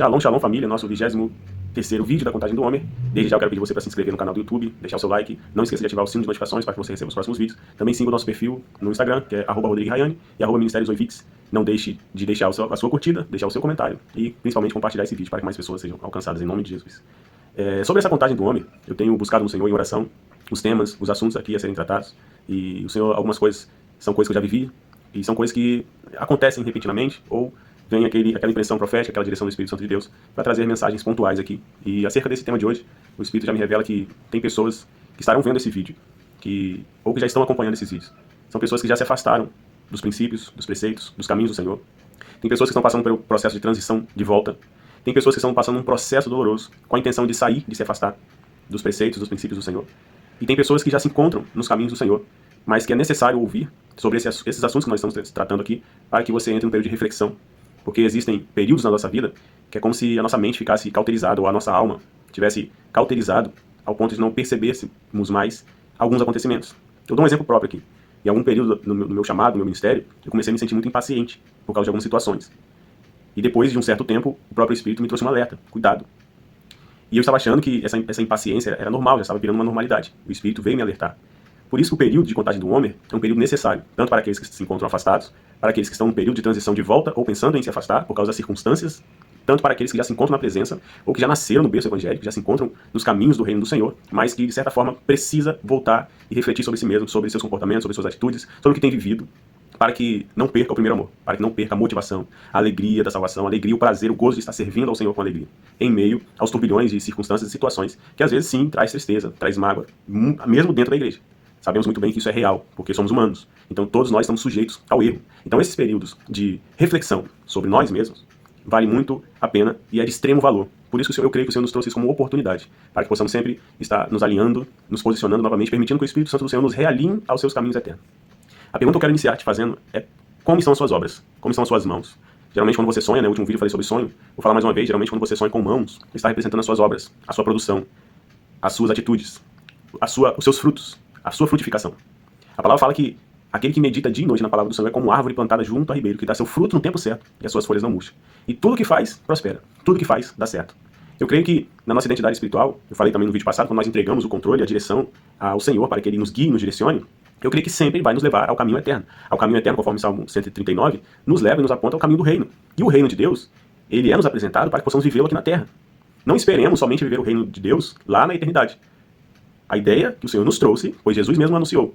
Shalom, shalom família, nosso 23º vídeo da Contagem do Homer. Desde já eu quero pedir você para se inscrever no canal do YouTube, deixar o seu like, não esqueça de ativar o sino de notificações para que você receba os próximos vídeos. Também siga o nosso perfil no Instagram, que é @RodrigueRayane e @MinistérioosOiVix. Não deixe de deixar a sua curtida, deixar o seu comentário e principalmente compartilhar esse vídeo para que mais pessoas sejam alcançadas em nome de Jesus. Sobre essa Contagem do Homer, eu tenho buscado no Senhor em oração os temas, os assuntos aqui a serem tratados, e o Senhor, algumas coisas são coisas que eu já vivi e são coisas que acontecem repentinamente ou vem aquela impressão profética, aquela direção do Espírito Santo de Deus para trazer mensagens pontuais aqui. E acerca desse tema de hoje, o Espírito já me revela que tem pessoas que estarão vendo esse vídeo, ou que já estão acompanhando esses vídeos. São pessoas que já se afastaram dos princípios, dos preceitos, dos caminhos do Senhor. Tem pessoas que estão passando pelo processo de transição de volta. Tem pessoas que estão passando um processo doloroso com a intenção de sair, de se afastar dos preceitos, dos princípios do Senhor. E tem pessoas que já se encontram nos caminhos do Senhor, mas que é necessário ouvir sobre esses assuntos que nós estamos tratando aqui para que você entre num período de reflexão. Porque existem períodos na nossa vida que é como se a nossa mente ficasse cauterizada, ou a nossa alma tivesse cauterizado ao ponto de não percebermos mais alguns acontecimentos. Eu dou um exemplo próprio aqui. Em algum período no meu chamado, no meu ministério, eu comecei a me sentir muito impaciente por causa de algumas situações. E depois de um certo tempo, o próprio Espírito me trouxe um alerta, cuidado. E eu estava achando que essa impaciência era normal, já estava virando uma normalidade. O Espírito veio me alertar. Por isso que o período de Contagem do Homer é um período necessário, tanto para aqueles que se encontram afastados, para aqueles que estão no período de transição de volta ou pensando em se afastar por causa das circunstâncias, tanto para aqueles que já se encontram na presença ou que já nasceram no berço evangélico, que já se encontram nos caminhos do reino do Senhor, mas que de certa forma precisa voltar e refletir sobre si mesmo, sobre seus comportamentos, sobre suas atitudes, sobre o que tem vivido, para que não perca o primeiro amor, para que não perca a motivação, a alegria da salvação, a alegria, o prazer, o gozo de estar servindo ao Senhor com alegria, em meio aos turbilhões de circunstâncias e situações que às vezes sim traz tristeza, traz mágoa, mesmo dentro da igreja. Sabemos muito bem que isso é real, porque somos humanos. Então todos nós estamos sujeitos ao erro. Então esses períodos de reflexão sobre nós mesmos vale muito a pena e é de extremo valor. Por isso que eu creio que o Senhor nos trouxe isso como oportunidade, para que possamos sempre estar nos alinhando, nos posicionando novamente, permitindo que o Espírito Santo do Senhor nos realinhe aos seus caminhos eternos. A pergunta que eu quero iniciar te fazendo é: como estão as suas obras? Como estão as suas mãos? Geralmente quando você sonha, no último vídeo eu falei sobre sonho, vou falar mais uma vez, geralmente quando você sonha com mãos, está representando as suas obras, a sua produção, as suas atitudes, os seus frutos, a sua frutificação. A palavra fala que aquele que medita dia e noite na palavra do Senhor é como uma árvore plantada junto a ribeiro, que dá seu fruto no tempo certo e as suas folhas não murcham. E tudo que faz, prospera. Tudo que faz, dá certo. Eu creio que na nossa identidade espiritual, eu falei também no vídeo passado, quando nós entregamos o controle, a direção ao Senhor para que Ele nos guie e nos direcione, eu creio que sempre vai nos levar ao caminho eterno. Ao caminho eterno, conforme Salmo 139, nos leva e nos aponta ao caminho do reino. E o reino de Deus, ele é nos apresentado para que possamos vivê-lo aqui na terra. Não esperemos somente viver o reino de Deus lá na eternidade. A ideia que o Senhor nos trouxe, pois Jesus mesmo anunciou: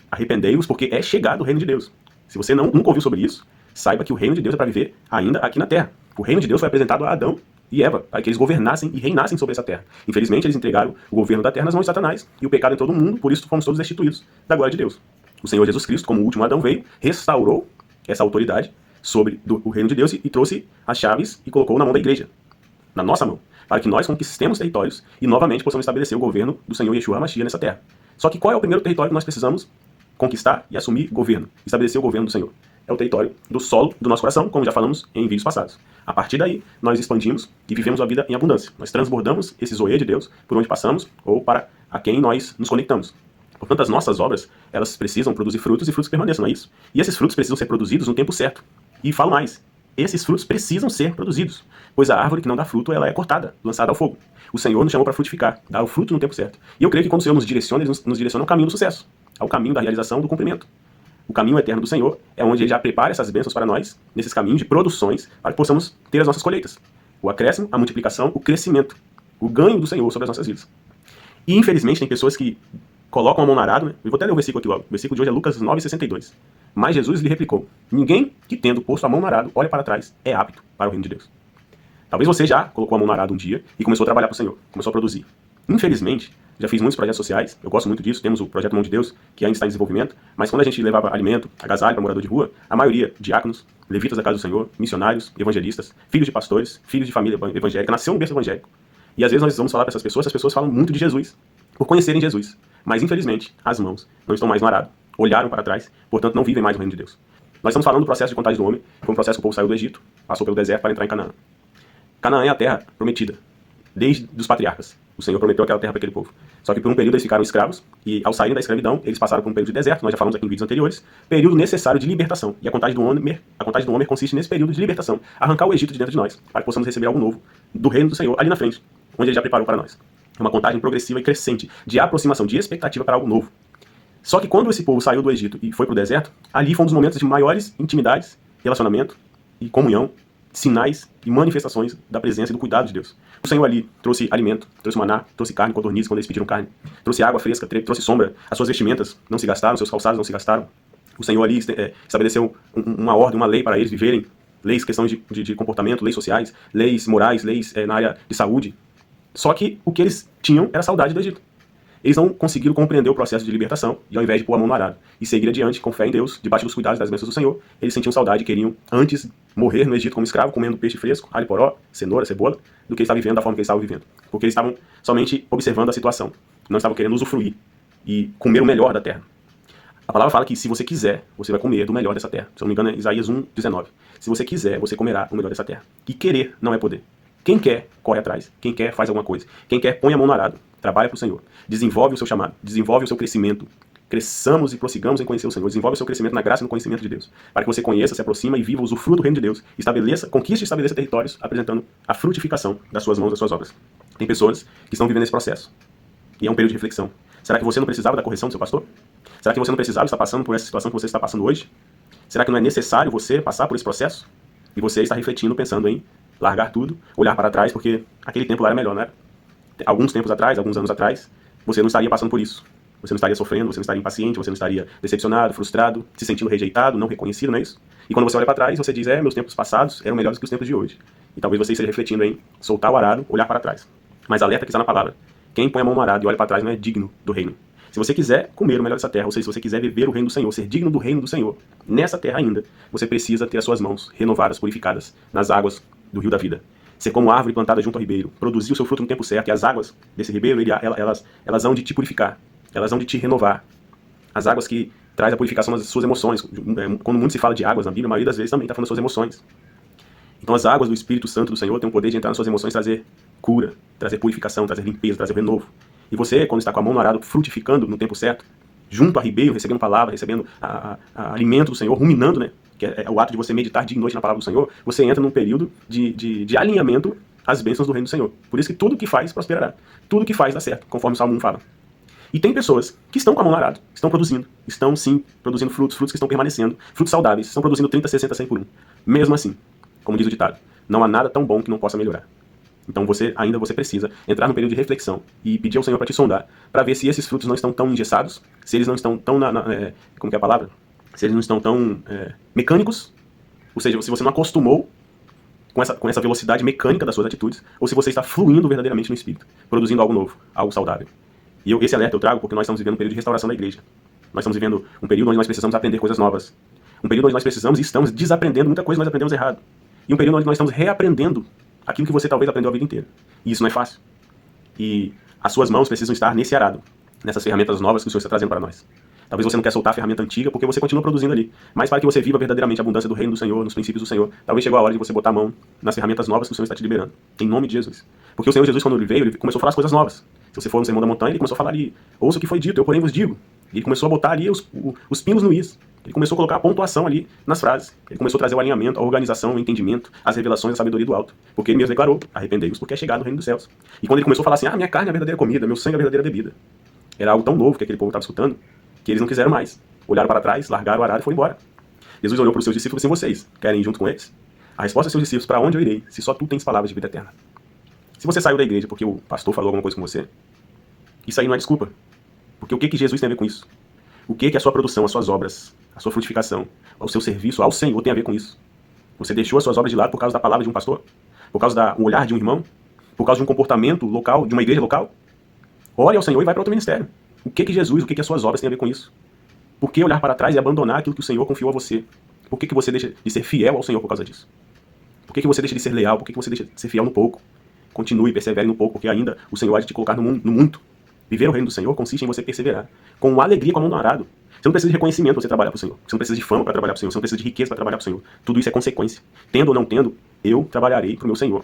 arrependei-vos porque é chegado o reino de Deus. Se você nunca ouviu sobre isso, saiba que o reino de Deus é para viver ainda aqui na terra. O reino de Deus foi apresentado a Adão e Eva, para que eles governassem e reinassem sobre essa terra. Infelizmente, eles entregaram o governo da terra nas mãos de Satanás, e o pecado entrou no mundo, por isso fomos todos destituídos da glória de Deus. O Senhor Jesus Cristo, como o último Adão, veio, restaurou essa autoridade sobre o reino de Deus e trouxe as chaves e colocou na mão da igreja, na nossa mão, para que nós conquistemos territórios e novamente possamos estabelecer o governo do Senhor Yeshua HaMashiach nessa terra. Só que qual é o primeiro território que nós precisamos conquistar e assumir governo, estabelecer o governo do Senhor? É o território do solo do nosso coração, como já falamos em vídeos passados. A partir daí, nós expandimos e vivemos a vida em abundância. Nós transbordamos esse zoe de Deus por onde passamos ou para a quem nós nos conectamos. Portanto, as nossas obras, elas precisam produzir frutos e frutos que permaneçam, não é isso? E esses frutos precisam ser produzidos no tempo certo. E falo mais, esses frutos precisam ser produzidos, pois a árvore que não dá fruto, ela é cortada, lançada ao fogo. O Senhor nos chamou para frutificar, dar o fruto no tempo certo. E eu creio que quando o Senhor nos direciona, Ele nos direciona ao caminho do sucesso, ao caminho da realização do cumprimento. O caminho eterno do Senhor é onde Ele já prepara essas bênçãos para nós, nesses caminhos de produções, para que possamos ter as nossas colheitas. O acréscimo, a multiplicação, o crescimento, o ganho do Senhor sobre as nossas vidas. E infelizmente tem pessoas que colocam a mão no arado, né? Eu vou até ler o versículo aqui logo. O versículo de hoje é Lucas 9,62. Mas Jesus lhe replicou: ninguém que tendo posto a mão no arado olha para trás é apto para o reino de Deus. Talvez você já colocou a mão no arado um dia e começou a trabalhar para o Senhor, começou a produzir. Infelizmente, já fiz muitos projetos sociais, eu gosto muito disso, temos o projeto Mão de Deus, que ainda está em desenvolvimento, mas quando a gente levava alimento, agasalho para morador de rua, a maioria, diáconos, levitas da casa do Senhor, missionários, evangelistas, filhos de pastores, filhos de família evangélica, nasceu um berço evangélico. E às vezes nós vamos falar para essas pessoas falam muito de Jesus, por conhecerem Jesus. Mas infelizmente, as mãos não estão mais no arado, olharam para trás, portanto não vivem mais o reino de Deus. Nós estamos falando do processo de Contagem do Homem, foi um processo que o povo saiu do Egito, passou pelo deserto para entrar em Canaã. Canaã é a terra prometida, desde os patriarcas. O Senhor prometeu aquela terra para aquele povo. Só que por um período eles ficaram escravos, e ao saírem da escravidão, eles passaram por um período de deserto, nós já falamos aqui em vídeos anteriores, período necessário de libertação. E a contagem do Homer consiste nesse período de libertação, arrancar o Egito de dentro de nós, para que possamos receber algo novo do reino do Senhor ali na frente, onde ele já preparou para nós. Uma contagem progressiva e crescente, de aproximação, de expectativa para algo novo. Só que quando esse povo saiu do Egito e foi para o deserto, ali foi um dos momentos de maiores intimidades, relacionamento e comunhão, sinais e manifestações da presença e do cuidado de Deus. O Senhor ali trouxe alimento, trouxe maná, trouxe carne, codornizes quando eles pediram carne, trouxe água fresca, trouxe sombra, as suas vestimentas não se gastaram, seus calçados não se gastaram. O Senhor ali estabeleceu uma ordem, uma lei para eles viverem, leis, questões de comportamento, leis sociais, leis morais, leis na área de saúde. Só que o que eles tinham era saudade do Egito. Eles não conseguiram compreender o processo de libertação e ao invés de pôr a mão no arado e seguir adiante com fé em Deus, debaixo dos cuidados das bênçãos do Senhor, eles sentiam saudade e queriam antes morrer no Egito como escravo, comendo peixe fresco, alho poró, cenoura, cebola, do que estar vivendo da forma que eles estavam vivendo. Porque eles estavam somente observando a situação, não estavam querendo usufruir e comer o melhor da terra. A palavra fala que se você quiser, você vai comer do melhor dessa terra. Se eu não me engano é Isaías 1:19. Se você quiser, você comerá o melhor dessa terra. E querer não é poder. Quem quer, corre atrás. Quem quer, faz alguma coisa. Quem quer, põe a mão no arado. Trabalha para o Senhor. Desenvolve o seu chamado. Desenvolve o seu crescimento. Cresçamos e prossigamos em conhecer o Senhor. Desenvolve o seu crescimento na graça e no conhecimento de Deus. Para que você conheça, se aproxima e viva, usufrua do reino de Deus. Conquiste e estabeleça territórios, apresentando a frutificação das suas mãos, das suas obras. Tem pessoas que estão vivendo esse processo. E é um período de reflexão. Será que você não precisava da correção do seu pastor? Será que você não precisava estar passando por essa situação que você está passando hoje? Será que não é necessário você passar por esse processo? E você está refletindo, pensando em largar tudo, olhar para trás, porque aquele tempo lá era melhor, não era? Alguns tempos atrás, alguns anos atrás, você não estaria passando por isso. Você não estaria sofrendo, você não estaria impaciente, você não estaria decepcionado, frustrado, se sentindo rejeitado, não reconhecido, não é isso? E quando você olha para trás, você diz, meus tempos passados eram melhores que os tempos de hoje. E talvez você esteja refletindo em soltar o arado, olhar para trás. Mas alerta que está na palavra. Quem põe a mão no arado e olha para trás não é digno do reino. Se você quiser comer o melhor dessa terra, ou seja, se você quiser viver o reino do Senhor, ser digno do reino do Senhor, nessa terra ainda, você precisa ter as suas mãos renovadas, purificadas, nas águas do rio da vida. Ser como árvore plantada junto ao ribeiro, produzir o seu fruto no tempo certo, e as águas desse ribeiro, elas hão de te purificar, elas hão de te renovar. As águas que traz a purificação das suas emoções. Quando muito se fala de águas na Bíblia, a maioria das vezes também está falando das suas emoções. Então as águas do Espírito Santo do Senhor têm o poder de entrar nas suas emoções e trazer cura, trazer purificação, trazer limpeza, trazer renovo. E você, quando está com a mão no arado, frutificando no tempo certo, junto a ribeiro, recebendo palavra, recebendo a alimento do Senhor, ruminando, né? Que é o ato de você meditar dia e noite na palavra do Senhor, você entra num período de alinhamento às bênçãos do reino do Senhor. Por isso que tudo que faz prosperará. Tudo que faz dá certo, conforme o Salmo 1 fala. E tem pessoas que estão com a mão no arado, estão produzindo, estão sim produzindo frutos que estão permanecendo, frutos saudáveis, estão produzindo 30, 60, 100 por 1. Mesmo assim, como diz o ditado, não há nada tão bom que não possa melhorar. Então você precisa entrar num período de reflexão e pedir ao Senhor para te sondar, para ver se esses frutos não estão tão engessados, se eles não estão tão, como que é a palavra? Se eles não estão tão mecânicos, ou seja, se você não acostumou com essa velocidade mecânica das suas atitudes, ou se você está fluindo verdadeiramente no Espírito, produzindo algo novo, algo saudável. E esse alerta eu trago porque nós estamos vivendo um período de restauração da igreja. Nós estamos vivendo um período onde nós precisamos aprender coisas novas. Um período onde nós precisamos e estamos desaprendendo muita coisa que nós aprendemos errado. E um período onde nós estamos reaprendendo aquilo que você talvez aprendeu a vida inteira. E isso não é fácil. E as suas mãos precisam estar nesse arado, nessas ferramentas novas que o Senhor está trazendo para nós. Talvez você não quer soltar a ferramenta antiga porque você continua produzindo ali. Mas para que você viva verdadeiramente a abundância do reino do Senhor, nos princípios do Senhor, talvez chegou a hora de você botar a mão nas ferramentas novas que o Senhor está te liberando. Em nome de Jesus. Porque o Senhor Jesus, quando ele veio, ele começou a falar as coisas novas. Se você for no Sermão da Montanha, ele começou a falar ali, ouça o que foi dito, eu porém vos digo. E ele começou a botar ali os pingos no is. Ele começou a colocar a pontuação ali nas frases. Ele começou a trazer o alinhamento, a organização, o entendimento, as revelações, a sabedoria do alto. Porque ele mesmo declarou, arrependei-vos porque é chegado o reino dos céus. E quando ele começou a falar assim, minha carne é a verdadeira comida, meu sangue é a verdadeira bebida. Era algo tão novo que aquele povo estava escutando, que eles não quiseram mais. Olharam para trás, largaram o arado e foram embora. Jesus olhou para os seus discípulos e falou assim, vocês querem ir junto com eles? A resposta dos seus discípulos, para onde eu irei, se só tu tens palavras de vida eterna? Se você saiu da igreja porque o pastor falou alguma coisa com você, isso aí não é desculpa. Porque o que Jesus tem a ver com isso? O que a sua produção, as suas obras, a sua frutificação, o seu serviço ao Senhor tem a ver com isso? Você deixou as suas obras de lado por causa da palavra de um pastor? Por causa do olhar de um irmão? Por causa de um comportamento local, de uma igreja local? Ore ao Senhor e vai para outro ministério. O que Jesus, o que as suas obras têm a ver com isso? Por que olhar para trás e abandonar aquilo que o Senhor confiou a você? Por que você deixa de ser fiel ao Senhor por causa disso? Por que você deixa de ser leal? Por que você deixa de ser fiel no pouco? Continue, persevere no pouco, porque ainda o Senhor há de te colocar no muito. Viver o reino do Senhor consiste em você perseverar. Com alegria, com a mão no arado. Você não precisa de reconhecimento para você trabalhar para o Senhor. Você não precisa de fama para trabalhar para o Senhor. Você não precisa de riqueza para trabalhar para o Senhor. Tudo isso é consequência. Tendo ou não tendo, eu trabalharei para o meu Senhor.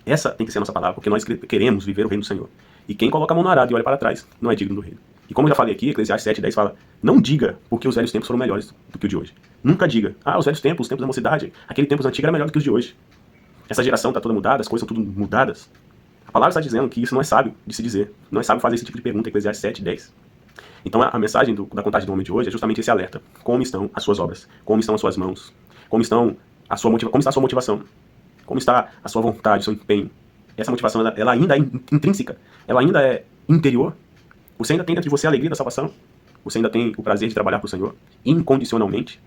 Essa tem que ser a nossa palavra, porque nós queremos viver o reino do Senhor. E quem coloca a mão no arado e olha para trás não é digno do reino. E como eu já falei aqui, Eclesiastes 7:10 fala: não diga porque os velhos tempos foram melhores do que o de hoje. Nunca diga: os velhos tempos, os tempos da mocidade, aquele tempos antigo era melhor do que os de hoje. Essa geração está toda mudada, as coisas são tudo mudadas. A palavra está dizendo que isso não é sábio de se dizer. Não é sábio fazer esse tipo de pergunta, Eclesiastes 7:10. Então a mensagem da contagem do homem de hoje é justamente esse alerta. Como estão as suas obras? Como estão as suas mãos? Como está a sua motivação? Como está a sua vontade, o seu empenho? Essa motivação, ela ainda é intrínseca? Ela ainda é interior? Você ainda tem dentro de você a alegria da salvação? Você ainda tem o prazer de trabalhar para o Senhor? Incondicionalmente?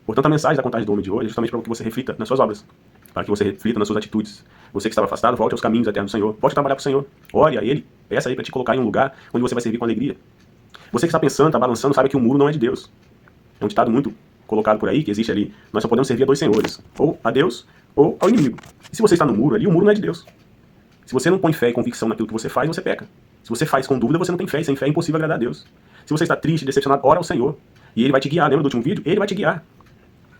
Portanto, a mensagem da contagem do homem de hoje é justamente para que você reflita nas suas obras, para que você reflita nas suas atitudes. Você que estava afastado, volte aos caminhos eternos do Senhor. Volte a trabalhar para o Senhor. Ore a Ele. Peça a Ele para te colocar em um lugar onde você vai servir com alegria. Você que está pensando, está balançando, sabe que o muro não é de Deus. É um ditado muito colocado por aí, que existe ali. Nós só podemos servir a dois senhores. Ou a Deus, ou ao inimigo. E se você está no muro ali, o muro não é de Deus. Se você não põe fé e convicção naquilo que você faz, você peca. Se você faz com dúvida, você não tem fé. E sem fé é impossível agradar a Deus. Se você está triste, decepcionado, ora ao Senhor. E Ele vai te guiar. Lembra do último vídeo? Ele vai te guiar.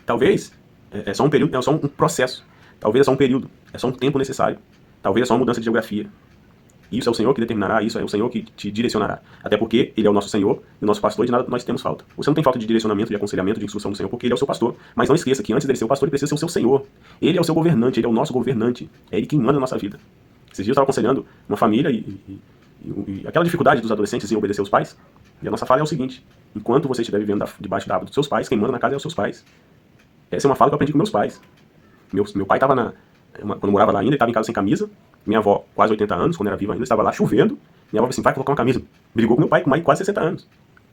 Talvez é só um período, é só um processo. Talvez é só um período. É só um tempo necessário. Talvez é só uma mudança de geografia. Isso é o Senhor que determinará, isso é o Senhor que te direcionará. Até porque Ele é o nosso Senhor e o nosso pastor, e de nada nós temos falta. Você não tem falta de direcionamento, de aconselhamento, de instrução do Senhor, porque Ele é o seu pastor. Mas não esqueça que antes dele ser o pastor, Ele precisa ser o seu Senhor. Ele é o seu governante, Ele é o nosso governante. É Ele quem manda na nossa vida. Esses dias eu estava aconselhando uma família e aquela dificuldade dos adolescentes em obedecer os pais. E a nossa fala é o seguinte: enquanto você estiver vivendo debaixo da aba dos seus pais, quem manda na casa é os seus pais. Essa é uma fala que eu aprendi com meus pais. Meu pai estava quando eu morava lá ainda, ele estava em casa sem camisa. Minha avó, quase 80 anos, quando era viva ainda, estava lá chovendo. Minha avó falou assim: vai colocar uma camisa. Brigou com meu pai, com quase 60 anos.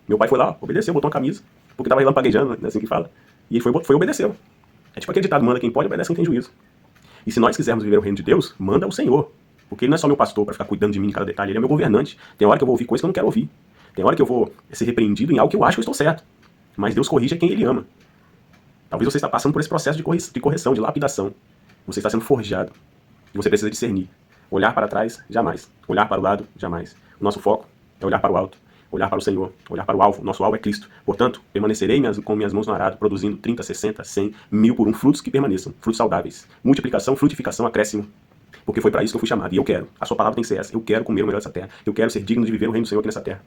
Meu pai foi lá, obedeceu, botou uma camisa, porque estava relampaguejando, né, assim que fala. E ele foi e obedeceu. É tipo aquele ditado: manda quem pode, obedece quem tem juízo. E se nós quisermos viver o reino de Deus, manda o Senhor. Porque Ele não é só meu pastor para ficar cuidando de mim em cada detalhe, Ele é meu governante. Tem hora que eu vou ouvir coisas que eu não quero ouvir. Tem hora que eu vou ser repreendido em algo que eu acho que eu estou certo. Mas Deus corrige quem Ele ama. Talvez você está passando por esse processo de correção, de lapidação. Você está sendo forjado. E você precisa discernir. Olhar para trás, jamais. Olhar para o lado, jamais. O nosso foco é olhar para o alto, olhar para o Senhor, olhar para o alvo. Nosso alvo é Cristo. Portanto, permanecerei com minhas mãos no arado, produzindo 30, 60, 100, 1000 por um, frutos que permaneçam, frutos saudáveis. Multiplicação, frutificação, acréscimo. Porque foi para isso que eu fui chamado. E eu quero. A sua palavra tem que ser essa. Eu quero comer o melhor dessa terra. Eu quero ser digno de viver o reino do Senhor aqui nessa terra.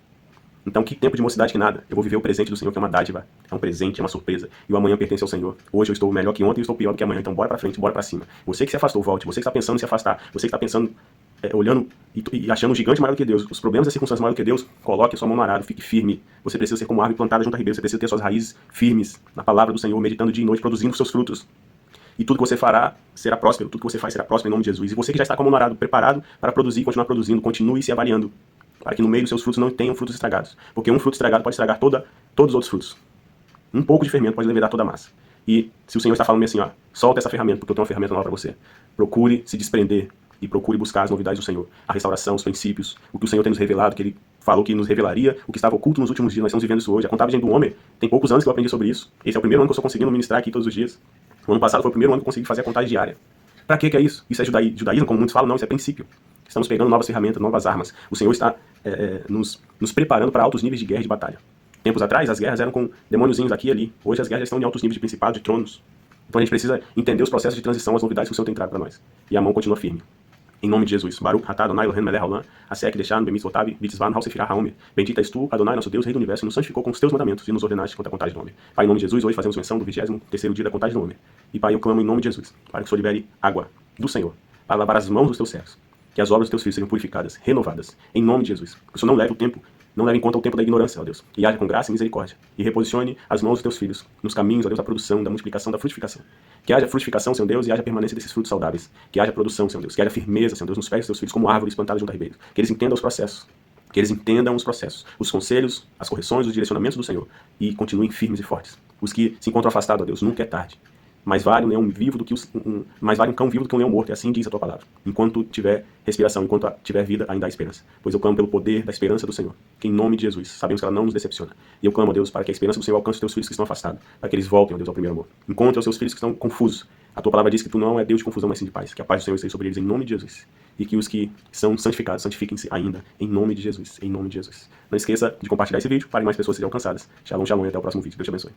Então, que tempo de mocidade que nada. Eu vou viver o presente do Senhor, que é uma dádiva, é um presente, é uma surpresa. E o amanhã pertence ao Senhor. Hoje eu estou melhor que ontem e estou pior do que amanhã. Então, bora pra frente, bora pra cima. Você que se afastou, volte. Você que está pensando em se afastar. Você que está pensando, olhando e achando um gigante maior do que Deus. Os problemas e as circunstâncias maior do que Deus. Coloque a sua mão no arado, fique firme. Você precisa ser como árvore plantada junto a ribeiro. Você precisa ter suas raízes firmes na palavra do Senhor, meditando dia e noite, produzindo seus frutos. E tudo que você fará será próspero. Tudo que você faz será próspero em nome de Jesus. E você que já está com a mão no arado, preparado para produzir, continuar produzindo, continue se avaliando, para que no meio dos seus frutos não tenham frutos estragados. Porque um fruto estragado pode estragar todos os outros frutos. Um pouco de fermento pode levedar toda a massa. E se o Senhor está falando assim, solta essa ferramenta, porque eu tenho uma ferramenta nova para você. Procure se desprender e procure buscar as novidades do Senhor. A restauração, os princípios, o que o Senhor tem nos revelado, que Ele falou que nos revelaria, o que estava oculto nos últimos dias. Nós estamos vivendo isso hoje. A contagem do homem, tem poucos anos que eu aprendi sobre isso. Esse é o primeiro ano que eu estou conseguindo ministrar aqui todos os dias. O ano passado foi o primeiro ano que eu consegui fazer a contagem diária. Para que é isso? Isso é judaísmo, como muitos falam? Não, isso é princípio. Estamos pegando novas ferramentas, novas armas. O Senhor está nos preparando para altos níveis de guerra e de batalha. Tempos atrás, as guerras eram com demôniozinhos aqui e ali. Hoje as guerras já estão em altos níveis de principados, de tronos. Então a gente precisa entender os processos de transição, as novidades que o Senhor tem trago para nós. E a mão continua firme. Em nome de Jesus. Baruch, Atah, Adonai, Elohim, Melech Haolam, Asek, Deixan, Bemitz, Votav, Bitzvan, Hausefirah, Haomer. Bendita és tu, Adonai, nosso Deus, Rei do Universo, e nos santificou com os teus mandamentos e nos ordenaste contra a contagem do homem. Pai, em nome de Jesus, hoje fazemos menção do 23º dia da contagem do homem. E Pai, eu clamo em nome de Jesus, para que o Senhor libere água do Senhor, para lavar as mãos dos teus servos, que as obras dos teus filhos sejam purificadas, renovadas, em nome de Jesus. Que o Senhor não leve o tempo, não leve em conta o tempo da ignorância, ó Deus, e haja com graça e misericórdia, e reposicione as mãos dos teus filhos nos caminhos, ó Deus, da produção, da multiplicação, da frutificação. Que haja frutificação, Senhor Deus, e haja permanência desses frutos saudáveis. Que haja produção, Senhor Deus, que haja firmeza, Senhor Deus, nos pés dos teus filhos, como árvores plantadas junto a ribeiro. Que eles entendam os processos, os conselhos, as correções, os direcionamentos do Senhor, e continuem firmes e fortes. Os que se encontram afastados, ó Deus, nunca é tarde. Mais vale um leão vivo do que mais vale um cão vivo do que um leão morto, e assim diz a tua palavra. Enquanto tiver respiração, enquanto tiver vida, ainda há esperança. Pois eu clamo pelo poder da esperança do Senhor, que em nome de Jesus, sabemos que ela não nos decepciona. E eu clamo, ó Deus, para que a esperança do Senhor alcance os teus filhos que estão afastados, para que eles voltem, ó Deus, ao primeiro amor. Encontre os teus filhos que estão confusos. A tua palavra diz que tu não é Deus de confusão, mas sim de paz. Que a paz do Senhor esteja sobre eles em nome de Jesus. E que os que são santificados, santifiquem-se ainda em nome de Jesus. Em nome de Jesus. Não esqueça de compartilhar esse vídeo para que mais pessoas sejam alcançadas. Shalom, shalom e até o próximo vídeo. Deus te abençoe.